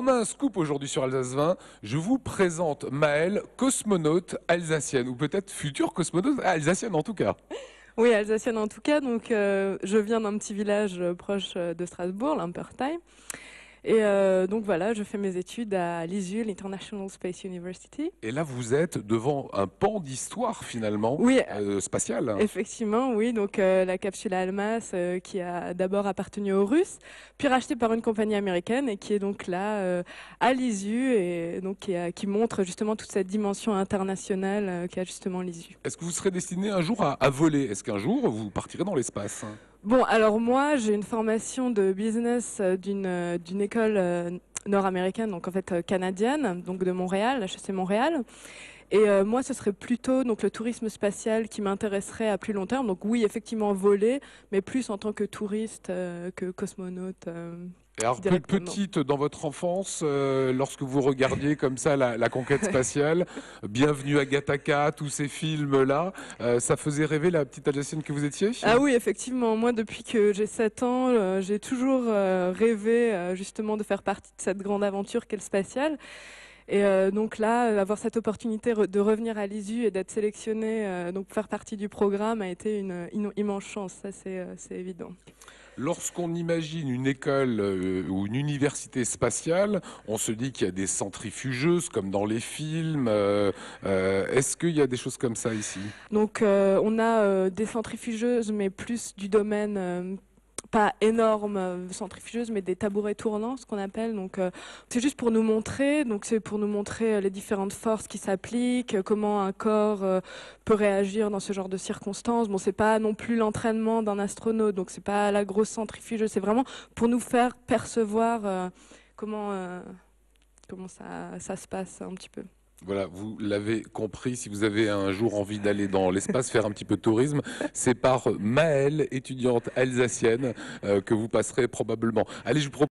On a un scoop aujourd'hui sur Alsace 20. Je vous présente Maëlle, cosmonaute alsacienne, ou peut-être future cosmonaute alsacienne en tout cas. Oui, alsacienne en tout cas. Donc, je viens d'un petit village proche de Strasbourg, Lampertheim. Et donc voilà, je fais mes études à l'ISU, l'International Space University. Et là, vous êtes devant un pan d'histoire finalement Oui, spatiale. effectivement, oui. Donc la capsule Almas qui a d'abord appartenu aux Russes, puis rachetée par une compagnie américaine et qui est donc là à l'ISU et donc qui montre justement toute cette dimension internationale qu'a justement l'ISU. Est-ce que vous serez destiné un jour à voler? Est-ce qu'un jour vous partirez dans l'espace? Bon, alors moi, j'ai une formation de business d'une école nord-américaine, donc en fait canadienne, donc de Montréal, HEC Montréal. Et moi, ce serait plutôt donc le tourisme spatial qui m'intéresserait à plus long terme. Donc oui, effectivement voler, mais plus en tant que touriste que cosmonaute Et alors, directement. petite, dans votre enfance, lorsque vous regardiez comme ça la conquête spatiale, Bienvenue à Gattaca, tous ces films-là, ça faisait rêver la petite Alsacienne que vous étiez? Ah oui, effectivement, moi depuis que j'ai 7 ans, j'ai toujours rêvé justement de faire partie de cette grande aventure qu'est le spatial. Et donc là, avoir cette opportunité de revenir à l'ISU et d'être sélectionné, donc pour faire partie du programme, a été une immense chance, ça c'est évident. Lorsqu'on imagine une école ou une université spatiale, on se dit qu'il y a des centrifugeuses comme dans les films. Est-ce qu'il y a des choses comme ça ici? Donc on a des centrifugeuses, mais plus du domaine pas énormes centrifugeuses, mais des tabourets tournants, ce qu'on appelle. Donc, c'est juste pour nous montrer. Donc, c'est pour nous montrer les différentes forces qui s'appliquent, comment un corps peut réagir dans ce genre de circonstances. Bon, c'est pas non plus l'entraînement d'un astronaute, donc c'est pas la grosse centrifugeuse. C'est vraiment pour nous faire percevoir comment comment ça se passe un petit peu. Voilà, vous l'avez compris, si vous avez un jour envie d'aller dans l'espace, faire un petit peu de tourisme, c'est par Maëlle, étudiante alsacienne, que vous passerez probablement. Allez, je vous propose